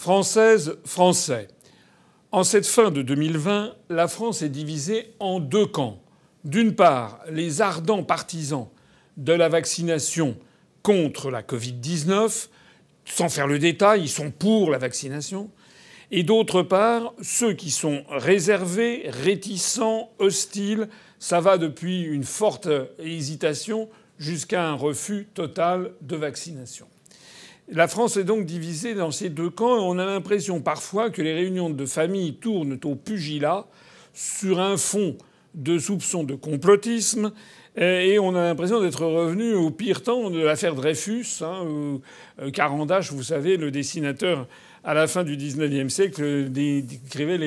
Françaises, Français, en cette fin de 2020, la France est divisée en deux camps. D'une part, les ardents partisans de la vaccination contre la Covid-19, sans faire le détail, ils sont pour la vaccination. Et d'autre part, ceux qui sont réservés, réticents, hostiles. Ça va depuis une forte hésitation jusqu'à un refus total de vaccination. La France est donc divisée dans ces deux camps et on a l'impression parfois que les réunions de famille tournent au pugilat sur un fond de soupçons de complotisme et on a l'impression d'être revenu au pire temps de l'affaire Dreyfus. Carandache, vous savez, le dessinateur à la fin du XIXe siècle décrivait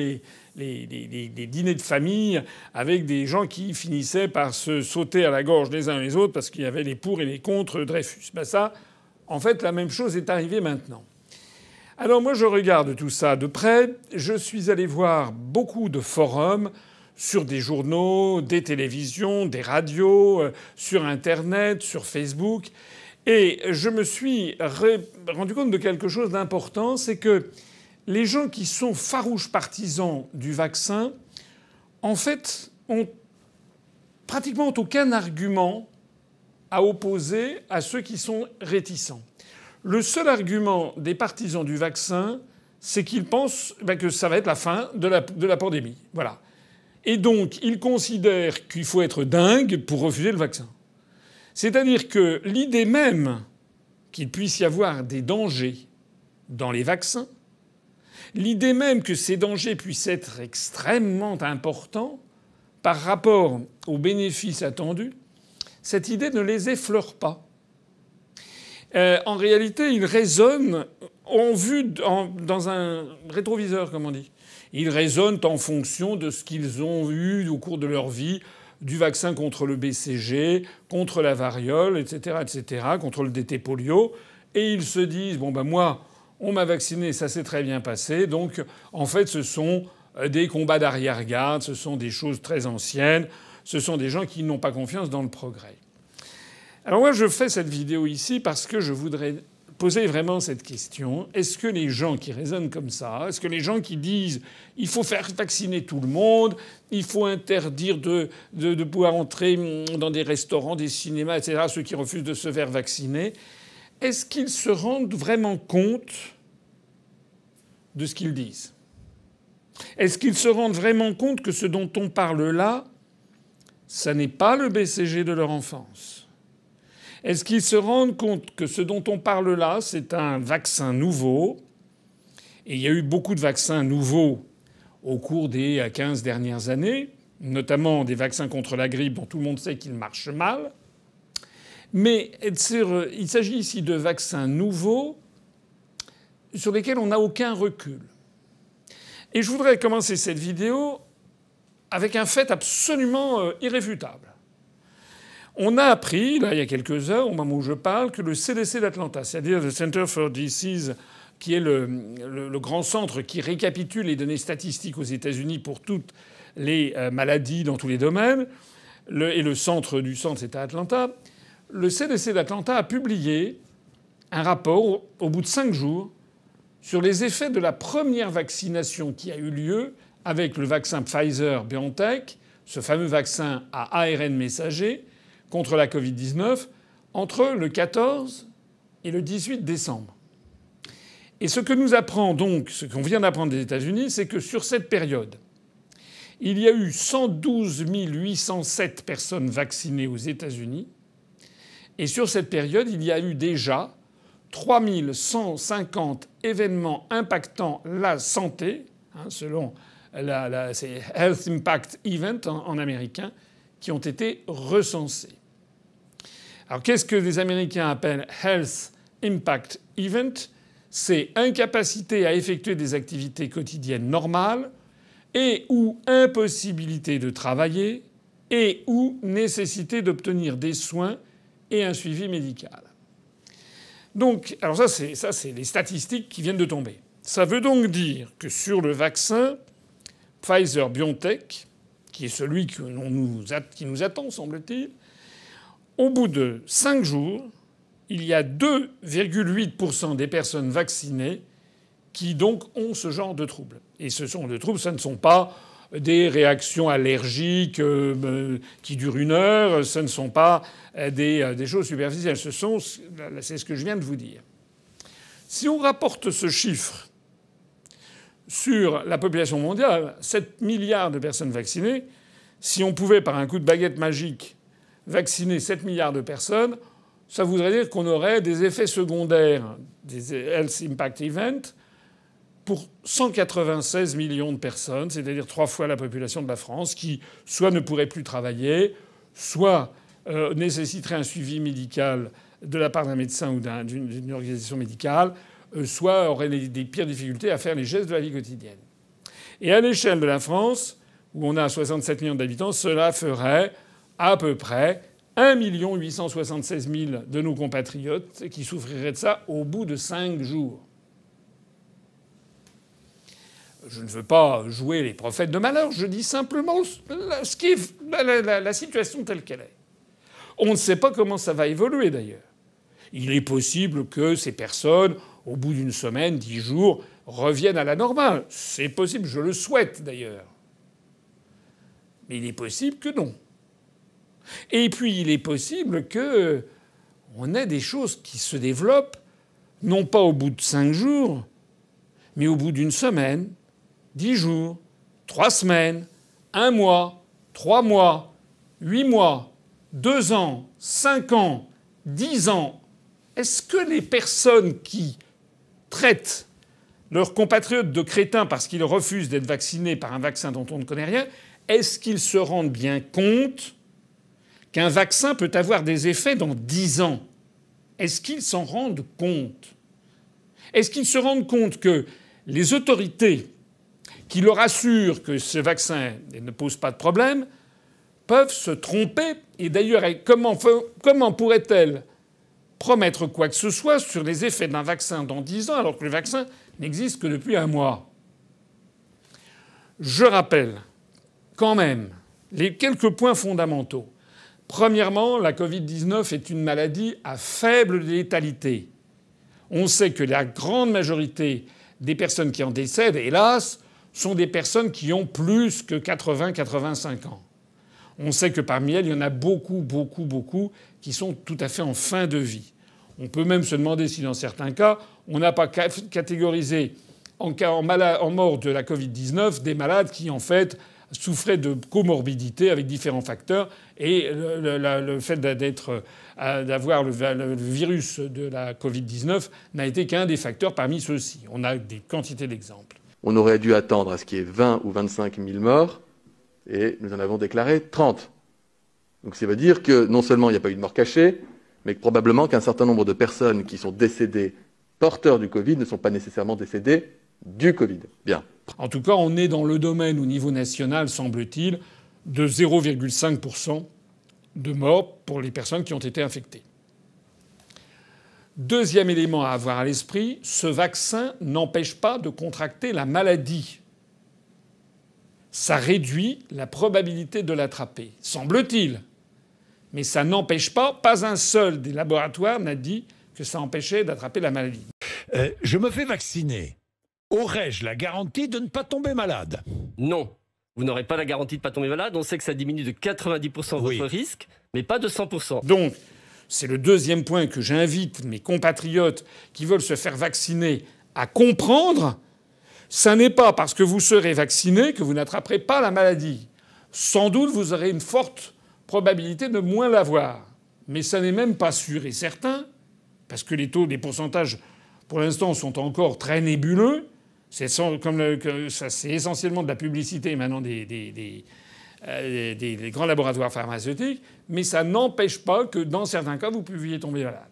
les dîners de famille avec des gens qui finissaient par se sauter à la gorge les uns les autres parce qu'il y avait les pour et les contre Dreyfus. Ça, en fait, la même chose est arrivée maintenant. Alors moi, je regarde tout ça de près. Je suis allé voir beaucoup de forums sur des journaux, des télévisions, des radios, sur Internet, sur Facebook. Et je me suis rendu compte de quelque chose d'important, c'est que les gens qui sont farouches partisans du vaccin, en fait, ont pratiquement aucun argument à opposer à ceux qui sont réticents. Le seul argument des partisans du vaccin, c'est qu'ils pensent que ça va être la fin de la pandémie. Voilà. Et donc, ils considèrent qu'il faut être dingue pour refuser le vaccin. C'est-à-dire que l'idée même qu'il puisse y avoir des dangers dans les vaccins, l'idée même que ces dangers puissent être extrêmement importants par rapport aux bénéfices attendus, cette idée ne les effleure pas. En réalité, ils raisonnent dans un rétroviseur, comme on dit. Ils raisonnent en fonction de ce qu'ils ont eu au cours de leur vie, du vaccin contre le BCG, contre la variole, etc., contre le DT polio. Et ils se disent moi, on m'a vacciné, ça s'est très bien passé. Donc, en fait, ce sont des combats d'arrière-garde, ce sont des choses très anciennes, ce sont des gens qui n'ont pas confiance dans le progrès. Alors moi, je fais cette vidéo ici parce que je voudrais poser vraiment cette question. Est-ce que les gens qui raisonnent comme ça, est-ce que les gens qui disent il faut faire vacciner tout le monde, il faut interdire de pouvoir entrer dans des restaurants, des cinémas, etc., ceux qui refusent de se faire vacciner, est-ce qu'ils se rendent vraiment compte de ce qu'ils disent? Est-ce qu'ils se rendent vraiment compte que ce dont on parle là, ça n'est pas le BCG de leur enfance? Est-ce qu'ils se rendent compte que ce dont on parle là, c'est un vaccin nouveau? Et il y a eu beaucoup de vaccins nouveaux au cours des 15 dernières années, notamment des vaccins contre la grippe dont tout le monde sait qu'ils marchent mal. Mais il s'agit ici de vaccins nouveaux sur lesquels on n'a aucun recul. Et je voudrais commencer cette vidéo avec un fait absolument irréfutable. On a appris, là, il y a quelques heures, au moment où je parle, que le CDC d'Atlanta, c'est-à-dire le Center for Disease, qui est le grand centre qui récapitule les données statistiques aux États-Unis pour toutes les maladies dans tous les domaines, et le centre du centre, c'est à Atlanta, le CDC d'Atlanta a publié un rapport, au bout de 5 jours, sur les effets de la première vaccination qui a eu lieu avec le vaccin Pfizer-BioNTech, ce fameux vaccin à ARN messager, contre la Covid-19 entre le 14 et le 18 décembre. Et ce que nous apprend donc, ce qu'on vient d'apprendre des États-Unis, c'est que sur cette période, il y a eu 112 807 personnes vaccinées aux États-Unis. Et sur cette période, il y a eu déjà 3 150 événements impactant la santé, selon c'est Health Impact Event en américain, qui ont été recensés. Alors qu'est-ce que les Américains appellent Health Impact Event? C'est incapacité à effectuer des activités quotidiennes normales et ou impossibilité de travailler et ou nécessité d'obtenir des soins et un suivi médical. Donc, alors ça c'est les statistiques qui viennent de tomber. Ça veut donc dire que sur le vaccin Pfizer-BioNTech, qui est celui qui nous attend, semble-t-il, au bout de 5 jours, il y a 2,8% des personnes vaccinées qui donc ont ce genre de troubles. Et ce genre de troubles, ce ne sont pas des réactions allergiques qui durent 1 heure, ce ne sont pas des choses superficielles. C'est ce que je viens de vous dire. Si on rapporte ce chiffre sur la population mondiale, 7 milliards de personnes vaccinées, si on pouvait par un coup de baguette magique vacciner 7 milliards de personnes, ça voudrait dire qu'on aurait des effets secondaires, des Health Impact Events, pour 196 millions de personnes, c'est-à-dire 3 fois la population de la France, qui soit ne pourrait plus travailler, soit nécessiterait un suivi médical de la part d'un médecin ou d'une organisation médicale, soit aurait des pires difficultés à faire les gestes de la vie quotidienne. Et à l'échelle de la France, où on a 67 millions d'habitants, cela ferait à peu près 1 876 000 de nos compatriotes qui souffriraient de ça au bout de 5 jours. Je ne veux pas jouer les prophètes de malheur, je dis simplement la situation telle qu'elle est. On ne sait pas comment ça va évoluer d'ailleurs. Il est possible que ces personnes, au bout d'une semaine, 10 jours, reviennent à la normale. C'est possible, je le souhaite d'ailleurs. Mais il est possible que non. Et puis il est possible qu'on ait des choses qui se développent, non pas au bout de 5 jours, mais au bout d'une semaine, 10 jours, 3 semaines, 1 mois, 3 mois, 8 mois, 2 ans, 5 ans, 10 ans. Est-ce que les personnes qui traitent leurs compatriotes de crétins parce qu'ils refusent d'être vaccinés par un vaccin dont on ne connaît rien, est-ce qu'ils se rendent bien compte qu'un vaccin peut avoir des effets dans 10 ans? Est-ce qu'ils s'en rendent compte? Est-ce qu'ils se rendent compte que les autorités qui leur assurent que ce vaccin ne pose pas de problème peuvent se tromper? Et d'ailleurs, comment pourraient-elles promettre quoi que ce soit sur les effets d'un vaccin dans 10 ans alors que le vaccin n'existe que depuis 1 mois? Je rappelle quand même les quelques points fondamentaux. Premièrement, la Covid-19 est une maladie à faible létalité. On sait que la grande majorité des personnes qui en décèdent, hélas, sont des personnes qui ont plus que 80-85 ans. On sait que parmi elles, il y en a beaucoup qui sont tout à fait en fin de vie. On peut même se demander si dans certains cas, on n'a pas catégorisé en mort de la Covid-19 des malades qui en fait souffraient de comorbidité avec différents facteurs et le fait d'avoir le virus de la Covid-19 n'a été qu'un des facteurs parmi ceux-ci. On a des quantités d'exemples. On aurait dû attendre à ce qu'il y ait 20 ou 25 000 morts et nous en avons déclaré 30. Donc ça veut dire que non seulement il n'y a pas eu de mort cachée, mais que probablement qu'un certain nombre de personnes qui sont décédées porteurs du Covid ne sont pas nécessairement décédées du Covid. Bien. En tout cas, on est dans le domaine au niveau national, semble-t-il, de 0,5% de morts pour les personnes qui ont été infectées. Deuxième élément à avoir à l'esprit, ce vaccin n'empêche pas de contracter la maladie. Ça réduit la probabilité de l'attraper, semble-t-il. Mais ça n'empêche pas un seul des laboratoires n'a dit que ça empêchait d'attraper la maladie. Je me fais vacciner. Aurais-je la garantie de ne pas tomber malade? Non. Vous n'aurez pas la garantie de ne pas tomber malade. On sait que ça diminue de 90% votre risque, mais pas de 100%. Donc, c'est le deuxième point que j'invite mes compatriotes qui veulent se faire vacciner à comprendre. Ça n'est pas parce que vous serez vacciné que vous n'attraperez pas la maladie. Sans doute, vous aurez une forte probabilité de moins l'avoir. Mais ça n'est même pas sûr et certain, parce que les taux, les pourcentages, pour l'instant, sont encore très nébuleux. C'est essentiellement de la publicité maintenant des grands laboratoires pharmaceutiques, mais ça n'empêche pas que dans certains cas, vous pouviez tomber malade.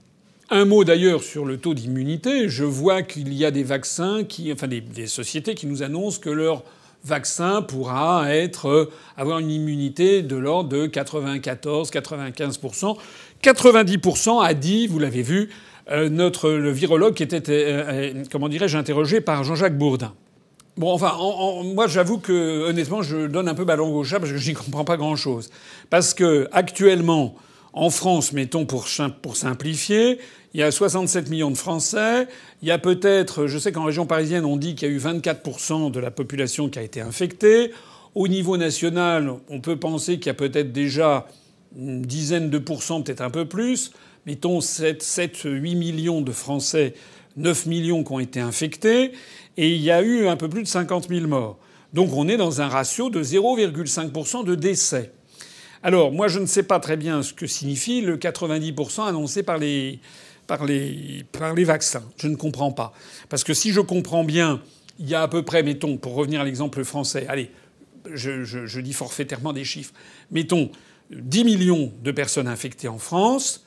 Un mot d'ailleurs sur le taux d'immunité. Je vois qu'il y a des vaccins des sociétés qui nous annoncent que leur vaccin pourra avoir une immunité de l'ordre de 94-95%. 90% a dit, vous l'avez vu, le virologue qui était, interrogé par Jean-Jacques Bourdin. Bon, enfin, moi, j'avoue que, honnêtement, je donne un peu ballon au chat parce que je n'y comprends pas grand-chose. Parce que, actuellement, En France, mettons pour simplifier, il y a 67 millions de Français. Il y a peut-être, je sais qu'en région parisienne, on dit qu'il y a eu 24% de la population qui a été infectée. Au niveau national, on peut penser qu'il y a peut-être déjà une dizaine de pourcents, peut-être un peu plus. Mettons 8 millions de Français, 9 millions qui ont été infectés. Et il y a eu un peu plus de 50 000 morts. Donc on est dans un ratio de 0,5% de décès. Alors, moi, je ne sais pas très bien ce que signifie le 90% annoncé par les vaccins. Je ne comprends pas. Parce que si je comprends bien, il y a à peu près, mettons, pour revenir à l'exemple français, allez, je dis forfaitairement des chiffres, mettons 10 millions de personnes infectées en France.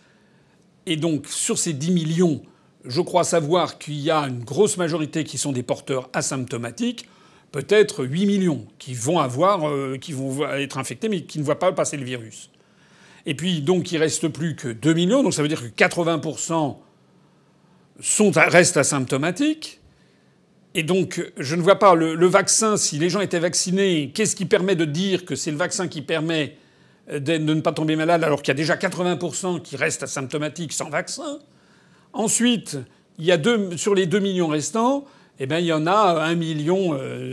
Et donc, sur ces 10 millions, je crois savoir qu'il y a une grosse majorité qui sont des porteurs asymptomatiques. Peut-être 8 millions qui vont être infectés mais qui ne voient pas passer le virus. Et puis donc il reste plus que 2 millions, donc ça veut dire que 80% restent asymptomatiques. Et donc je ne vois pas le vaccin, si les gens étaient vaccinés, qu'est-ce qui permet de dire que c'est le vaccin qui permet de ne pas tomber malade alors qu'il y a déjà 80% qui restent asymptomatiques sans vaccin. Ensuite, il y a sur les 2 millions restants, eh bien, il y en a 1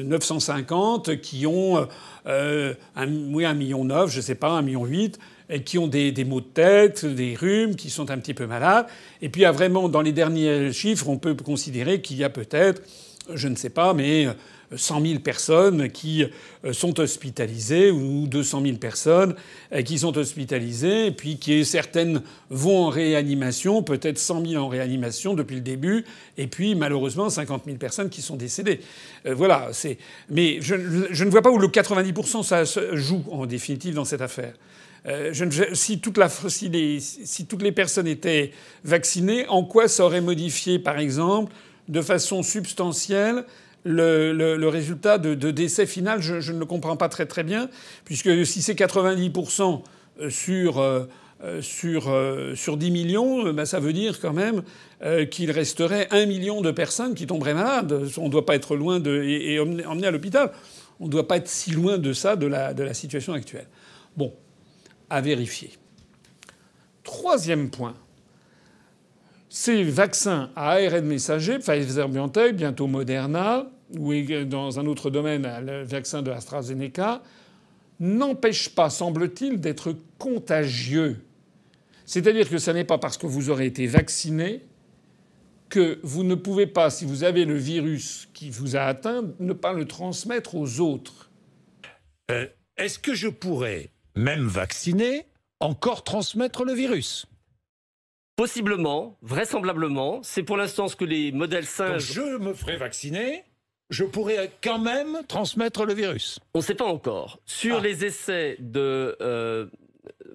950 000 qui ont 1,9 million, je sais pas, 1,8 million, et qui ont des maux de tête, des rhumes, qui sont un petit peu malades. Et puis, il y a vraiment, dans les derniers chiffres, on peut considérer qu'il y a peut-être, je ne sais pas, mais 100 000 personnes qui sont hospitalisées ou 200 000 personnes qui sont hospitalisées, et puis qui certaines vont en réanimation, peut-être 100 000 en réanimation depuis le début, et puis malheureusement 50 000 personnes qui sont décédées. Voilà. Mais je ne vois pas où le 90% ça se joue en définitive dans cette affaire. Si toutes les personnes étaient vaccinées, en quoi ça aurait modifié, par exemple, de façon substantielle, le résultat de décès final? Je ne le comprends pas très très bien, puisque si c'est 90% sur 10 millions, ben ça veut dire quand même qu'il resterait 1 million de personnes qui tomberaient malades. On ne doit pas être loin et emmener à l'hôpital. On ne doit pas être si loin de ça, de la situation actuelle. Bon, à vérifier. Troisième point. Ces vaccins à ARN messager, Pfizer-BioNTech, bientôt Moderna, ou dans un autre domaine, le vaccin de AstraZeneca, n'empêchent pas, semble-t-il, d'être contagieux. C'est-à-dire que ce n'est pas parce que vous aurez été vacciné que vous ne pouvez pas, si vous avez le virus qui vous a atteint, ne pas le transmettre aux autres. Est-ce que je pourrais, même vacciné, encore transmettre le virus ? Possiblement, vraisemblablement. C'est pour l'instant ce que les modèles singes... Donc je me ferai vacciner, je pourrais quand même transmettre le virus. On ne sait pas encore. Sur les essais de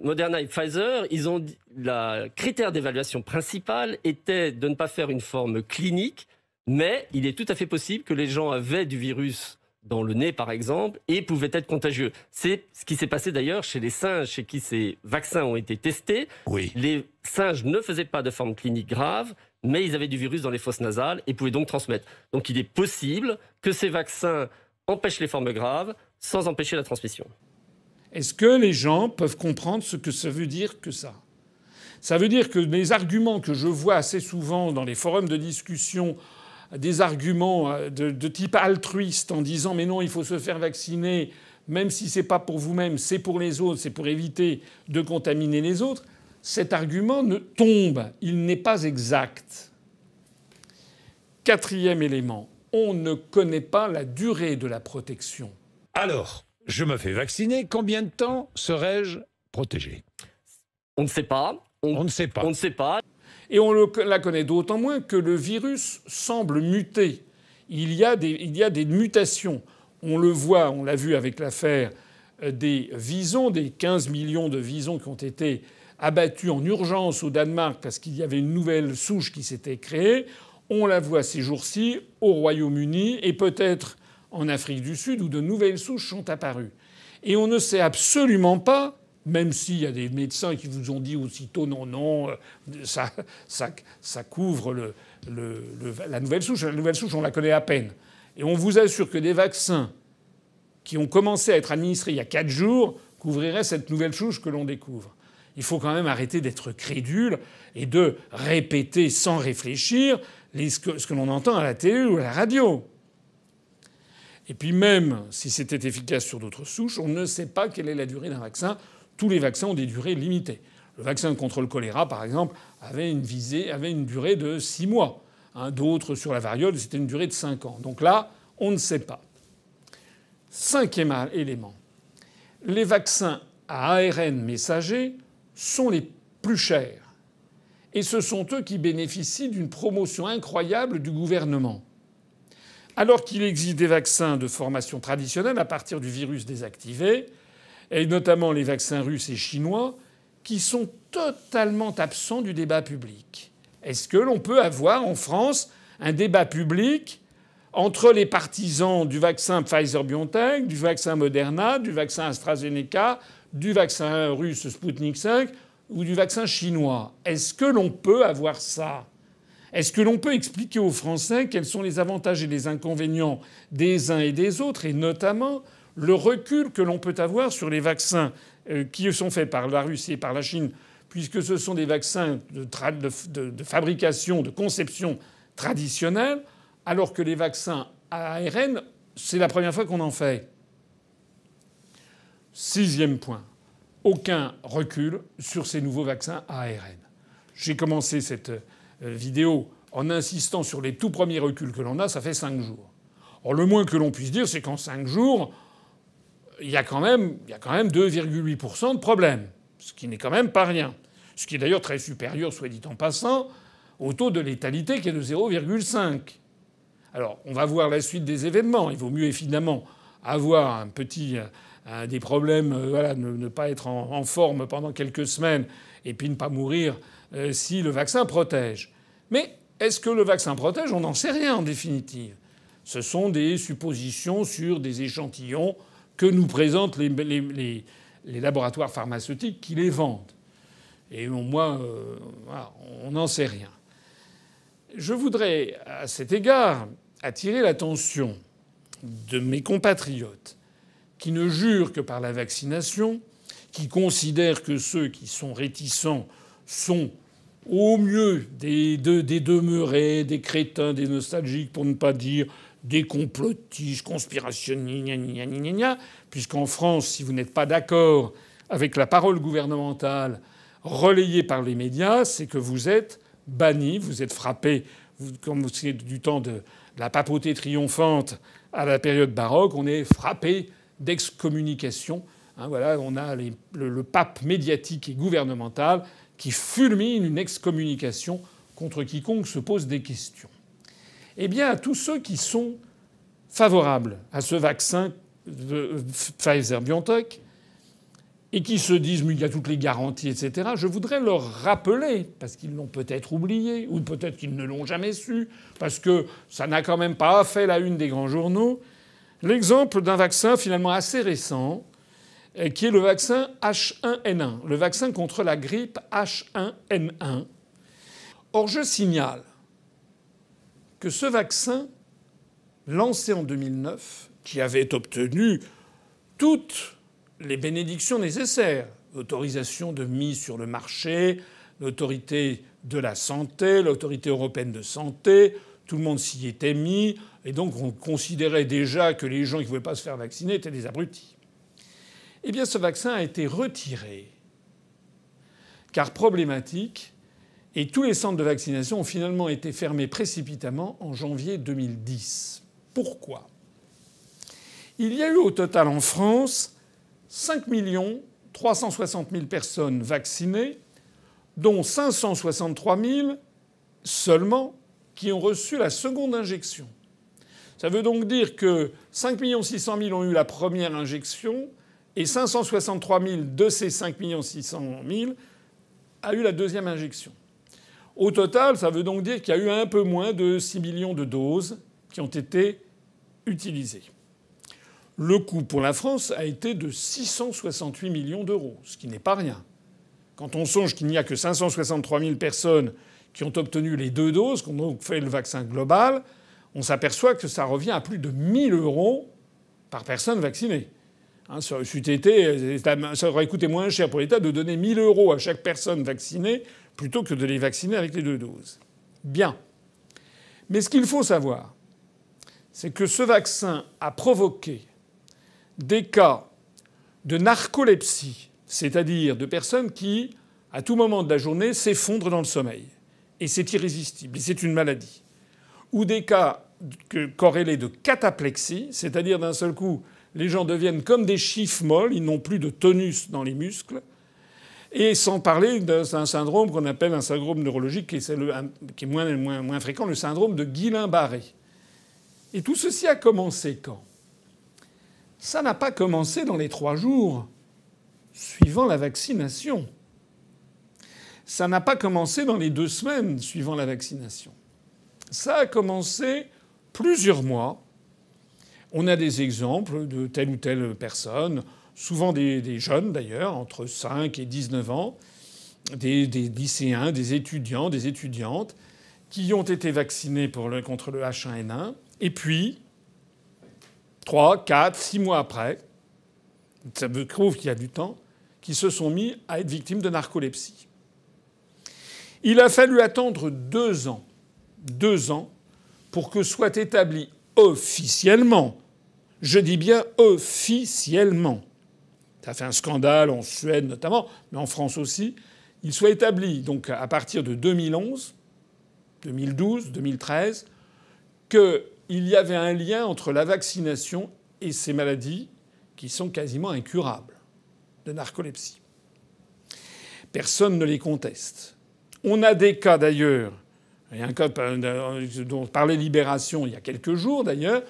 Moderna et Pfizer, le critère d'évaluation principal était de ne pas faire une forme clinique, mais il est tout à fait possible que les gens avaient du virus dans le nez, par exemple, et pouvaient être contagieux. C'est ce qui s'est passé d'ailleurs chez les singes chez qui ces vaccins ont été testés. Oui. Les singes ne faisaient pas de forme clinique grave, mais ils avaient du virus dans les fosses nasales et pouvaient donc transmettre. Donc il est possible que ces vaccins empêchent les formes graves sans empêcher la transmission. Est-ce que les gens peuvent comprendre ce que ça veut dire que ça ? Ça veut dire que les arguments que je vois assez souvent dans les forums de discussion, des arguments de type altruiste en disant mais non, il faut se faire vacciner, même si c'est pas pour vous-même, c'est pour les autres, c'est pour éviter de contaminer les autres, cet argument tombe, il n'est pas exact. Quatrième élément, on ne connaît pas la durée de la protection. Alors, je me fais vacciner, combien de temps serai-je protégé ? On ne sait pas. On ne sait pas. On ne sait pas. Et on la connaît d'autant moins que le virus semble muter. Il y a des mutations. On le voit, on l'a vu avec l'affaire des visons, des 15 millions de visons qui ont été abattus en urgence au Danemark parce qu'il y avait une nouvelle souche qui s'était créée. On la voit ces jours-ci au Royaume-Uni et peut-être en Afrique du Sud où de nouvelles souches sont apparues. Et on ne sait absolument pas, même s'il y a des médecins qui vous ont dit aussitôt non, ça couvre la nouvelle souche. La nouvelle souche, on la connaît à peine. Et on vous assure que des vaccins qui ont commencé à être administrés il y a 4 jours couvriraient cette nouvelle souche que l'on découvre. Il faut quand même arrêter d'être crédule et de répéter sans réfléchir ce que l'on entend à la télé ou à la radio. Et puis même si c'était efficace sur d'autres souches, on ne sait pas quelle est la durée d'un vaccin. Tous les vaccins ont des durées limitées. Le vaccin contre le choléra, par exemple, avait une durée de 6 mois. D'autres, sur la variole, c'était une durée de 5 ans. Donc là, on ne sait pas. 5e élément. Les vaccins à ARN messager sont les plus chers. Et ce sont eux qui bénéficient d'une promotion incroyable du gouvernement. Alors qu'il existe des vaccins de formation traditionnelle à partir du virus désactivé, et notamment les vaccins russes et chinois, qui sont totalement absents du débat public. Est-ce que l'on peut avoir en France un débat public entre les partisans du vaccin Pfizer-BioNTech, du vaccin Moderna, du vaccin AstraZeneca, du vaccin russe Sputnik V ou du vaccin chinois? Est-ce que l'on peut avoir ça? Est-ce que l'on peut expliquer aux Français quels sont les avantages et les inconvénients des uns et des autres, et notamment le recul que l'on peut avoir sur les vaccins qui sont faits par la Russie et par la Chine, puisque ce sont des vaccins de fabrication, de conception traditionnelle, alors que les vaccins à ARN, c'est la première fois qu'on en fait. 6e point. Aucun recul sur ces nouveaux vaccins à ARN. J'ai commencé cette vidéo en insistant sur les tout premiers reculs que l'on a, ça fait 5 jours. Or, le moins que l'on puisse dire, c'est qu'en 5 jours, il y a quand même 2,8% de problèmes, ce qui n'est quand même pas rien. Ce qui est d'ailleurs très supérieur, soit dit en passant, au taux de létalité qui est de 0,5. Alors, on va voir la suite des événements. Il vaut mieux évidemment avoir des problèmes, ne pas être en forme pendant quelques semaines et puis ne pas mourir si le vaccin protège. Mais est-ce que le vaccin protège? On n'en sait rien en définitive. Ce sont des suppositions sur des échantillons que nous présentent les laboratoires pharmaceutiques qui les vendent. Et moi, on n'en sait rien. Je voudrais, à cet égard, attirer l'attention de mes compatriotes qui ne jurent que par la vaccination, qui considèrent que ceux qui sont réticents sont au mieux des demeurés, des crétins, des nostalgiques, pour ne pas dire des complotistes, conspirationnistes, puisqu'en France, si vous n'êtes pas d'accord avec la parole gouvernementale relayée par les médias, c'est que vous êtes banni, vous êtes frappé, comme c'est du temps de la papauté triomphante à la période baroque, on est frappé d'excommunication. Voilà, on a le pape médiatique et gouvernemental qui fulmine une excommunication contre quiconque se pose des questions. Eh bien, à tous ceux qui sont favorables à ce vaccin de Pfizer-BioNTech et qui se disent mais il y a toutes les garanties, etc., je voudrais leur rappeler, parce qu'ils l'ont peut-être oublié, ou peut-être qu'ils ne l'ont jamais su, parce que ça n'a quand même pas fait la une des grands journaux, l'exemple d'un vaccin finalement assez récent, qui est le vaccin H1N1, le vaccin contre la grippe H1N1. Or, je signale que ce vaccin, lancé en 2009, qui avait obtenu toutes les bénédictions nécessaires, l'autorisation de mise sur le marché, l'autorité de la santé, l'autorité européenne de santé, tout le monde s'y était mis, et donc on considérait déjà que les gens qui ne pouvaient pas se faire vacciner étaient des abrutis. Eh bien, ce vaccin a été retiré, car problématique, et tous les centres de vaccination ont finalement été fermés précipitamment en janvier 2010. Pourquoi? Il y a eu au total en France 5 360 000 personnes vaccinées, dont 563 000 seulement qui ont reçu la seconde injection. Ça veut donc dire que 5 600 000 ont eu la première injection et 563 000 de ces 5 600 000 a eu la deuxième injection. Au total, ça veut donc dire qu'il y a eu un peu moins de 6 millions de doses qui ont été utilisées. Le coût pour la France a été de 668 millions d'euros, ce qui n'est pas rien. Quand on songe qu'il n'y a que 563 000 personnes qui ont obtenu les 2 doses, qu'on a fait le vaccin global, on s'aperçoit que ça revient à plus de 1 000 € par personne vaccinée. Hein, ça aurait coûté moins cher pour l'État de donner 1 000 € à chaque personne vaccinée plutôt que de les vacciner avec les 2 doses. Bien. Mais ce qu'il faut savoir, c'est que ce vaccin a provoqué des cas de narcolepsie, c'est-à-dire de personnes qui, à tout moment de la journée, s'effondrent dans le sommeil. Et c'est irrésistible, et c'est une maladie. Ou des cas corrélés de cataplexie, c'est-à-dire d'un seul coup, les gens deviennent comme des chiffres molles, ils n'ont plus de tonus dans les muscles. Et sans parler d'un syndrome qu'on appelle un syndrome neurologique qui est moins fréquent, le syndrome de Guillain-Barré. Et tout ceci a commencé quand ? Ça n'a pas commencé dans les 3 jours suivant la vaccination. Ça n'a pas commencé dans les 2 semaines suivant la vaccination. Ça a commencé plusieurs mois. On a des exemples de telle ou telle personne, souvent des jeunes d'ailleurs, entre 5 et 19 ans, des lycéens, des étudiants, des étudiantes, qui ont été vaccinés contre le H1N1. Et puis, 3, 4, 6 mois après, ça prouve qu'il y a du temps, qui se sont mis à être victimes de narcolepsie. Il a fallu attendre 2 ans, 2 ans, pour que soit établi officiellement, je dis bien officiellement, ça fait un scandale en Suède notamment, mais en France aussi, il soit établi, donc à partir de 2011, 2012, 2013, qu'il y avait un lien entre la vaccination et ces maladies qui sont quasiment incurables de narcolepsie. Personne ne les conteste. On a des cas d'ailleurs, il y a un cas dont parlait Libération il y a quelques jours d'ailleurs,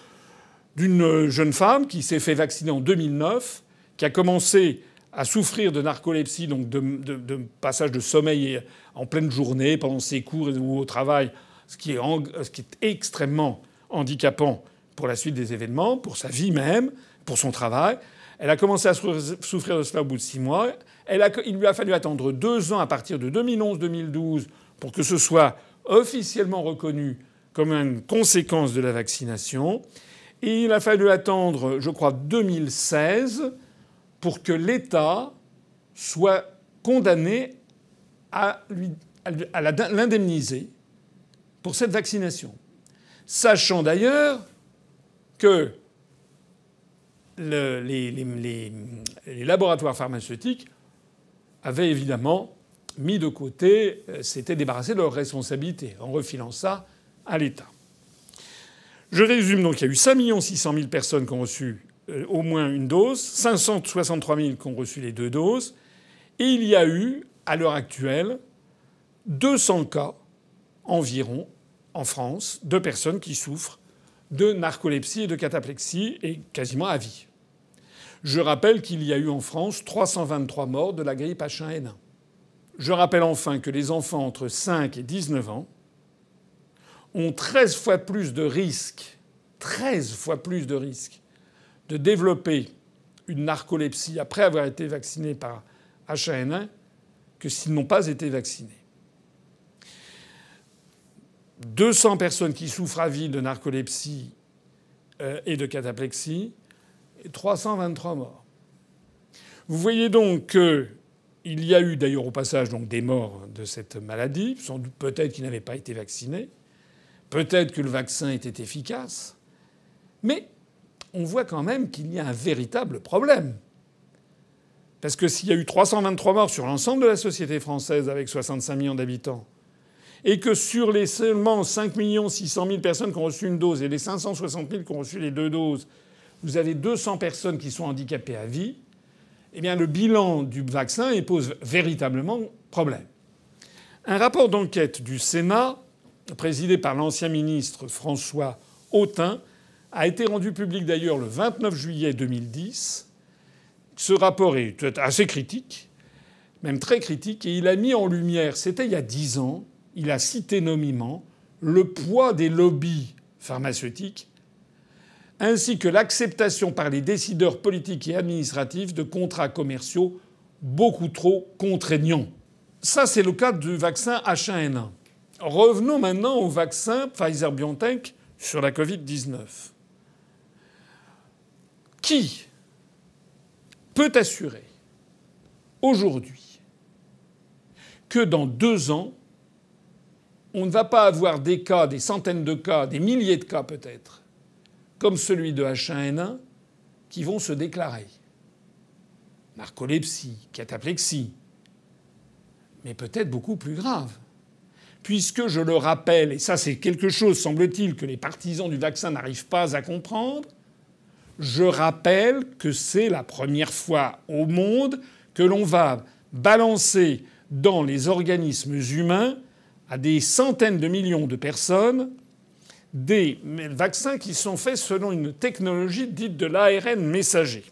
d'une jeune femme qui s'est fait vacciner en 2009, qui a commencé à souffrir de narcolepsie, donc de passage de sommeil en pleine journée, pendant ses cours ou au travail, ce qui est extrêmement handicapant pour la suite des événements, pour sa vie même, pour son travail. Elle a commencé à souffrir de cela au bout de 6 mois. Il lui a fallu attendre 2 ans à partir de 2011-2012 pour que ce soit officiellement reconnu comme une conséquence de la vaccination. Et il a fallu attendre, je crois, 2016 pour que l'État soit condamné à l'indemniser pour cette vaccination. Sachant d'ailleurs que les laboratoires pharmaceutiques avaient évidemment mis de côté, s'étaient débarrassés de leurs responsabilités en refilant ça à l'État. Je résume donc, il y a eu 5 600 000 personnes qui ont reçu au moins une dose, 563 000 qui ont reçu les 2 doses, et il y a eu, à l'heure actuelle, 200 cas environ en France de personnes qui souffrent de narcolepsie et de cataplexie, et quasiment à vie. Je rappelle qu'il y a eu en France 323 morts de la grippe H1N1. Je rappelle enfin que les enfants entre 5 et 19 ans ont 13 fois plus de risques, 13 fois plus de risques de développer une narcolepsie après avoir été vaccinés par H1N1 que s'ils n'ont pas été vaccinés. 200 personnes qui souffrent à vie de narcolepsie et de cataplexie, et 323 morts. Vous voyez donc qu'il y a eu d'ailleurs au passage donc des morts de cette maladie, sans doute peut-être qu'ils n'avaient pas été vaccinés, peut-être que le vaccin était efficace, mais on voit quand même qu'il y a un véritable problème. Parce que s'il y a eu 323 morts sur l'ensemble de la société française avec 65 millions d'habitants, et que sur les seulement 5 600 000 personnes qui ont reçu une dose et les 560 000 qui ont reçu les 2 doses, vous avez 200 personnes qui sont handicapées à vie, eh bien le bilan du vaccin pose véritablement problème. Un rapport d'enquête du Sénat, présidé par l'ancien ministre François Autain, a été rendu public d'ailleurs le 29 juillet 2010. Ce rapport est assez critique, même très critique, et il a mis en lumière, c'était il y a 10 ans, il a cité nommément le poids des lobbies pharmaceutiques ainsi que l'acceptation par les décideurs politiques et administratifs de contrats commerciaux beaucoup trop contraignants. Ça, c'est le cas du vaccin H1N1. Revenons maintenant au vaccin Pfizer-BioNTech sur la Covid-19. Qui peux t'assurer aujourd'hui que dans 2 ans, on ne va pas avoir des cas, des centaines de cas, des milliers de cas peut-être, comme celui de H1N1, qui vont se déclarer. Narcolepsie, cataplexie, mais peut-être beaucoup plus grave. Puisque, je le rappelle, et ça c'est quelque chose, semble-t-il, que les partisans du vaccin n'arrivent pas à comprendre, je rappelle que c'est la première fois au monde que l'on va balancer dans les organismes humains, à des centaines de millions de personnes, des vaccins qui sont faits selon une technologie dite de l'ARN messager.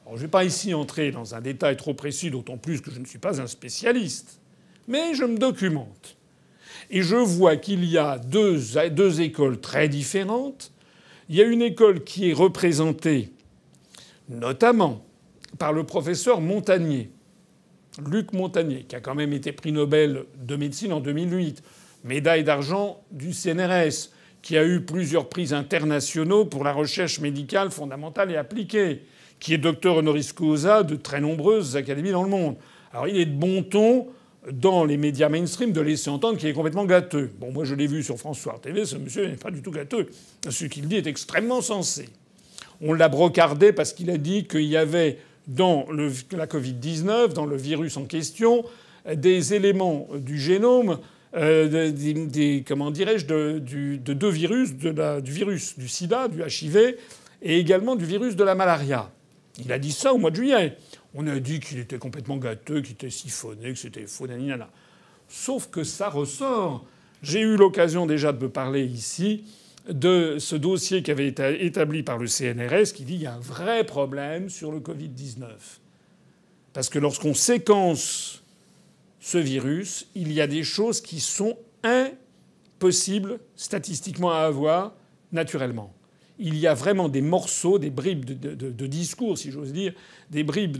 Alors, je ne vais pas ici entrer dans un détail trop précis, d'autant plus que je ne suis pas un spécialiste. Mais je me documente. Et je vois qu'il y a deux écoles très différentes. Il y a une école qui est représentée notamment par le professeur Montagnier, Luc Montagnier, qui a quand même été prix Nobel de médecine en 2008, médaille d'argent du CNRS, qui a eu plusieurs prix internationaux pour la recherche médicale fondamentale et appliquée, qui est docteur honoris causa de très nombreuses académies dans le monde. Alors il est de bon ton dans les médias mainstream de laisser entendre qu'il est complètement gâteux. Bon, moi je l'ai vu sur France Soir TV, ce monsieur n'est pas du tout gâteux. Ce qu'il dit est extrêmement sensé. On l'a brocardé parce qu'il a dit qu'il y avait dans la Covid-19, dans le virus en question, des éléments du génome, comment dirais-je, de 2 virus, du virus du sida, du HIV, et également du virus de la malaria. Il a dit ça au mois de juillet. On a dit qu'il était complètement gâteux, qu'il était siphonné, que c'était faux, naninana. Sauf que ça ressort. J'ai eu l'occasion déjà de me parler ici de ce dossier qui avait été établi par le CNRS qui dit qu'il y a un vrai problème sur le Covid-19. Parce que lorsqu'on séquence ce virus, il y a des choses qui sont impossibles statistiquement à avoir naturellement. Il y a vraiment des morceaux, des bribes de discours, si j'ose dire, des bribes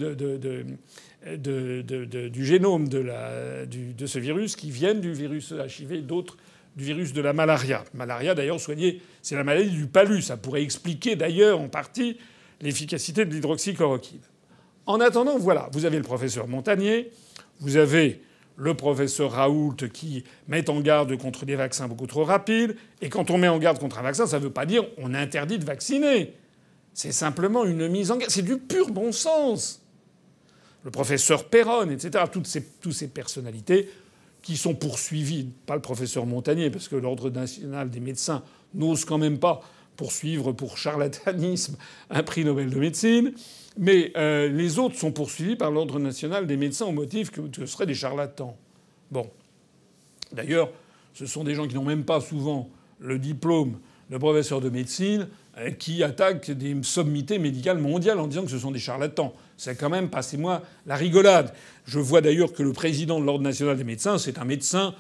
du génome de ce virus qui viennent du virus HIV et d'autres du virus de la malaria. Malaria, d'ailleurs, soignée, c'est la maladie du palu. Ça pourrait expliquer, d'ailleurs, en partie, l'efficacité de l'hydroxychloroquine. En attendant, voilà, vous avez le professeur Montagnier, vous avez le professeur Raoult qui met en garde contre des vaccins beaucoup trop rapides. Et quand on met en garde contre un vaccin, ça ne veut pas dire on interdit de vacciner. C'est simplement une mise en garde. C'est du pur bon sens. Le professeur Perron, etc., toutes ces personnalités qui sont poursuivies, pas le professeur Montagnier, parce que l'Ordre national des médecins n'ose quand même pas poursuivre pour charlatanisme un prix Nobel de médecine, mais les autres sont poursuivis par l'Ordre national des médecins au motif que ce seraient des charlatans. Bon. D'ailleurs, ce sont des gens qui n'ont même pas souvent le diplôme de professeur de médecine qui attaquent des sommités médicales mondiales en disant que ce sont des charlatans. C'est quand même, passez-moi la rigolade. Je vois d'ailleurs que le président de l'Ordre national des médecins, c'est un médecin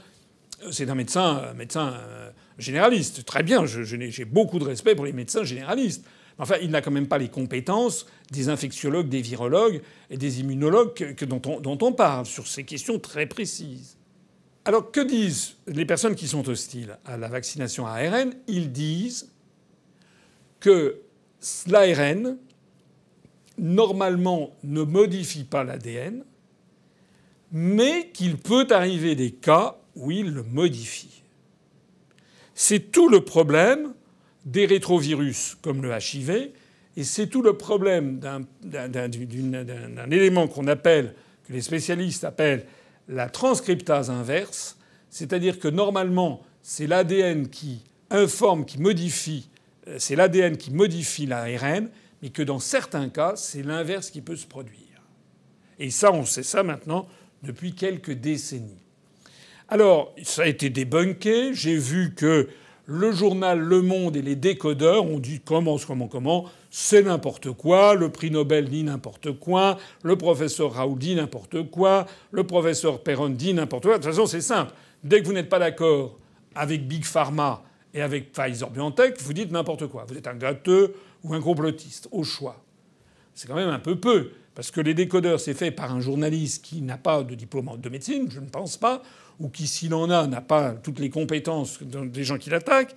généraliste. Très bien, j'ai beaucoup de respect pour les médecins généralistes. Enfin, il n'a quand même pas les compétences des infectiologues, des virologues et des immunologues dont on parle sur ces questions très précises. Alors, que disent les personnes qui sont hostiles à la vaccination à ARN ? Ils disent que l'ARN, normalement, ne modifie pas l'ADN, mais qu'il peut arriver des cas où il le modifie. C'est tout le problème des rétrovirus comme le HIV, et c'est tout le problème d'un élément que les spécialistes appellent la transcriptase inverse, c'est-à-dire que normalement c'est l'ADN qui informe, qui modifie, c'est l'ADN qui modifie l'ARN, mais que dans certains cas c'est l'inverse qui peut se produire. Et ça, on sait ça maintenant depuis quelques décennies. Alors, ça a été débunké. J'ai vu que le journal Le Monde et les décodeurs ont dit comment, c'est n'importe quoi, le prix Nobel dit n'importe quoi, le professeur Raoult dit n'importe quoi, le professeur Perron dit n'importe quoi. De toute façon, c'est simple. Dès que vous n'êtes pas d'accord avec Big Pharma et avec Pfizer-BioNTech, vous dites n'importe quoi. Vous êtes un gâteux ou un complotiste, au choix. C'est quand même un peu peu. Parce que les décodeurs, c'est fait par un journaliste qui n'a pas de diplôme de médecine, je ne pense pas, ou qui, s'il en a, n'a pas toutes les compétences des gens qui l'attaquent.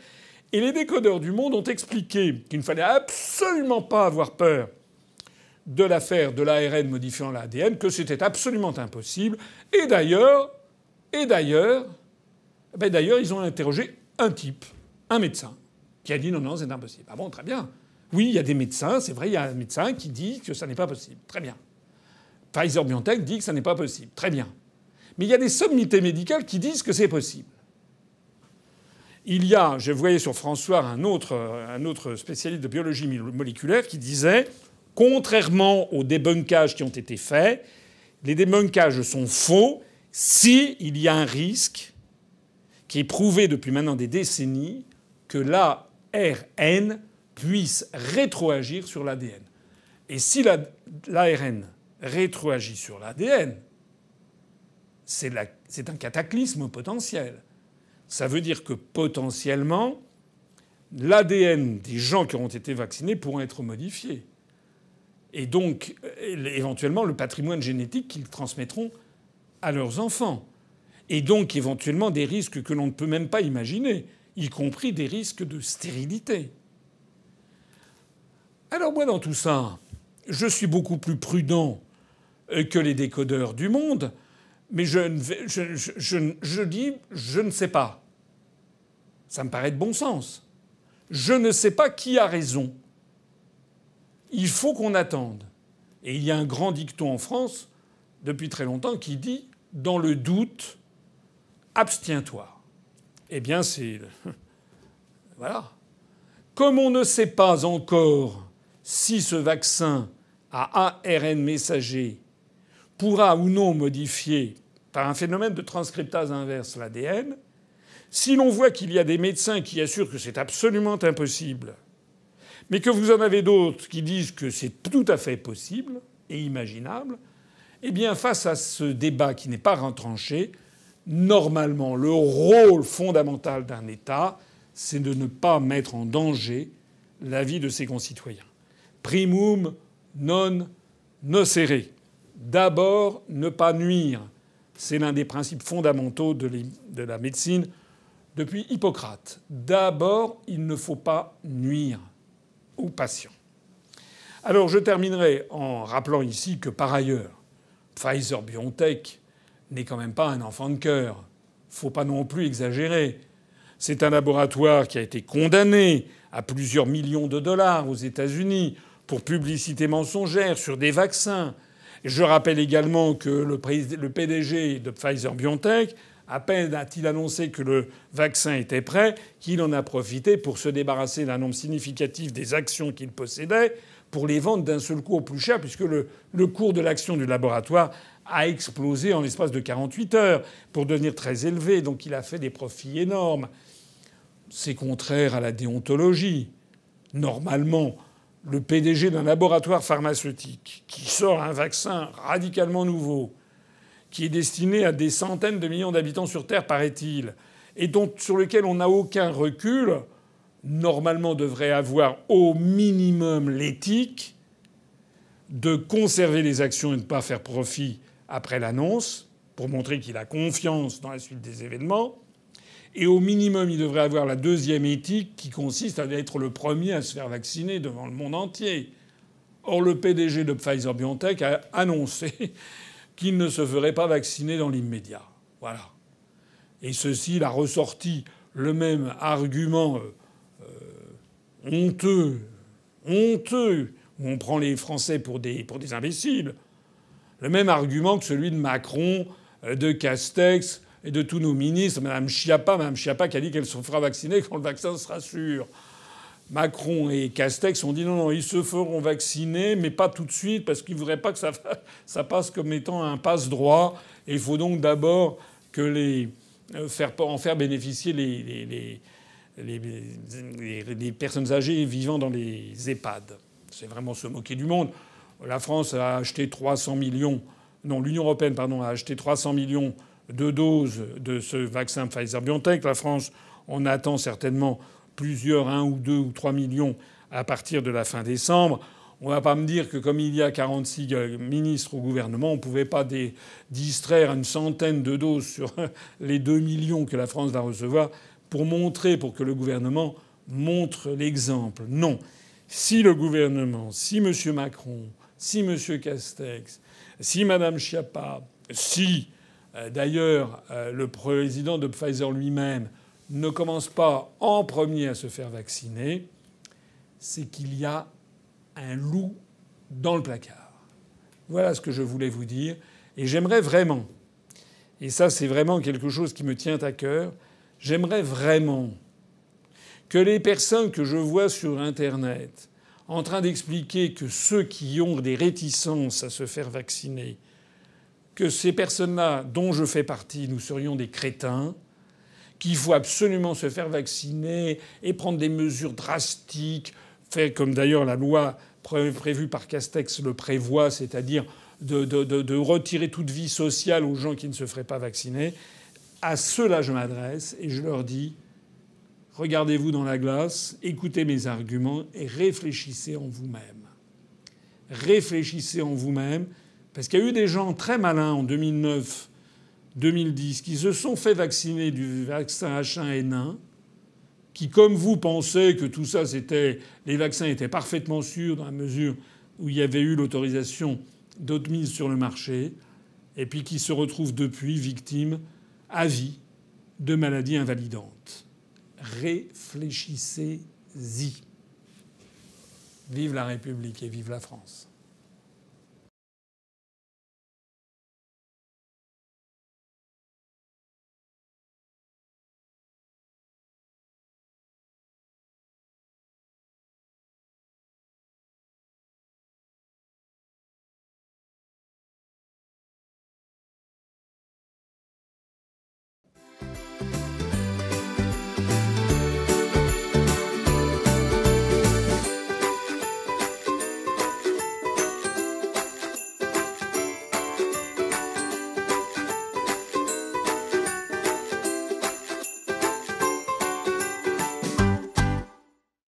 Et les décodeurs du Monde ont expliqué qu'il ne fallait absolument pas avoir peur de l'affaire de l'ARN modifiant l'ADN que c'était absolument impossible. Et d'ailleurs, ils ont interrogé un type, un médecin, qui a dit non, c'est impossible. Ah bon, très bien. Oui, il y a des médecins, c'est vrai, il y a un médecin qui dit que ça n'est pas possible. Très bien. Pfizer-BioNTech dit que ça n'est pas possible. Très bien. Mais il y a des sommités médicales qui disent que c'est possible. Il y a, je voyais sur François un autre spécialiste de biologie moléculaire qui disait, contrairement aux débunkages qui ont été faits, les débunkages sont faux s'il y a un risque qui est prouvé depuis maintenant des décennies que l'ARN puisse rétroagir sur l'ADN. Et si l'ARN rétroagit sur l'ADN, c'est un cataclysme potentiel. Ça veut dire que potentiellement, l'ADN des gens qui auront été vaccinés pourront être modifiés. Et donc, éventuellement, le patrimoine génétique qu'ils transmettront à leurs enfants. Et donc, éventuellement, des risques que l'on ne peut même pas imaginer, y compris des risques de stérilité. Alors moi, dans tout ça, je suis beaucoup plus prudent que les décodeurs du monde, mais je dis je ne sais pas. Ça me paraît de bon sens. Je ne sais pas qui a raison. Il faut qu'on attende. Et il y a un grand dicton en France, depuis très longtemps, qui dit « dans le doute, abstiens-toi ». Eh bien, c'est... Voilà. Comme on ne sait pas encore si ce vaccin à ARN messager pourra ou non modifier, par un phénomène de transcriptase inverse, l'ADN, si l'on voit qu'il y a des médecins qui assurent que c'est absolument impossible, mais que vous en avez d'autres qui disent que c'est tout à fait possible et imaginable, eh bien, face à ce débat qui n'est pas retranché, normalement, le rôle fondamental d'un État, c'est de ne pas mettre en danger la vie de ses concitoyens. Primum non nocere. D'abord, ne pas nuire. C'est l'un des principes fondamentaux de la médecine depuis Hippocrate. D'abord, il ne faut pas nuire aux patients. Alors je terminerai en rappelant ici que par ailleurs, Pfizer-BioNTech n'est quand même pas un enfant de cœur. Faut pas non plus exagérer. C'est un laboratoire qui a été condamné à plusieurs millions de dollars aux États-Unis pour publicité mensongère sur des vaccins. Je rappelle également que le PDG de Pfizer-BioNTech, à peine a-t-il annoncé que le vaccin était prêt, qu'il en a profité pour se débarrasser d'un nombre significatif des actions qu'il possédait pour les vendre d'un seul coup au plus cher, puisque le cours de l'action du laboratoire a explosé en l'espace de 48 heures pour devenir très élevé. Donc il a fait des profits énormes. C'est contraire à la déontologie. Normalement, le PDG d'un laboratoire pharmaceutique qui sort un vaccin radicalement nouveau, qui est destiné à des centaines de millions d'habitants sur Terre, paraît-il, et sur lequel on n'a aucun recul, normalement devrait avoir au minimum l'éthique de conserver les actions et de ne pas faire profit après l'annonce, pour montrer qu'il a confiance dans la suite des événements. Et au minimum, il devrait avoir la deuxième éthique qui consiste à être le premier à se faire vacciner devant le monde entier. Or, le PDG de Pfizer-BioNTech a annoncé qu'il ne se ferait pas vacciner dans l'immédiat. Voilà. Et ceci, il a ressorti le même argument honteux, où on prend les Français pour des imbéciles. Le même argument que celui de Macron, de Castex et de tous nos ministres. Mme Schiappa qui a dit qu'elle se fera vacciner quand le vaccin sera sûr. Macron et Castex ont dit non, ils se feront vacciner, mais pas tout de suite, parce qu'ils ne voudraient pas que ça passe comme étant un passe-droit. Et il faut donc d'abord en faire bénéficier les personnes âgées vivant dans les EHPAD. C'est vraiment se moquer du monde. La France a acheté 300 millions... Non, l'Union européenne, pardon, a acheté 300 millions de doses de ce vaccin Pfizer-BioNTech. La France en attend certainement plusieurs, 1 ou 2 ou 3 millions à partir de la fin décembre. On va pas me dire que comme il y a 46 ministres au gouvernement, on pouvait pas distraire une centaine de doses sur les 2 millions que la France va recevoir pour que le gouvernement montre l'exemple. Non. Si le gouvernement, si M. Macron, si M. Castex, si Mme Schiappa, si d'ailleurs le président de Pfizer lui-même ne commence pas en premier à se faire vacciner, c'est qu'il y a un loup dans le placard. Voilà ce que je voulais vous dire. Et j'aimerais vraiment, et ça c'est vraiment quelque chose qui me tient à cœur, j'aimerais vraiment que les personnes que je vois sur Internet en train d'expliquer que ceux qui ont des réticences à se faire vacciner, que ces personnes-là, dont je fais partie, nous serions des crétins, qu'il faut absolument se faire vacciner et prendre des mesures drastiques, faire comme d'ailleurs la loi prévue par Castex le prévoit, c'est-à-dire de retirer toute vie sociale aux gens qui ne se feraient pas vacciner. À ceux-là, je m'adresse et je leur dis regardez-vous dans la glace, écoutez mes arguments et réfléchissez en vous-même. Réfléchissez en vous-même, parce qu'il y a eu des gens très malins en 2009, 2010 qui se sont fait vacciner du vaccin H1N1, qui, comme vous, pensaient que tout ça, les vaccins étaient parfaitement sûrs dans la mesure où il y avait eu l'autorisation d'autres mises sur le marché, et puis qui se retrouvent depuis victimes à vie de maladies invalidantes. Réfléchissez-y. Vive la République et vive la France.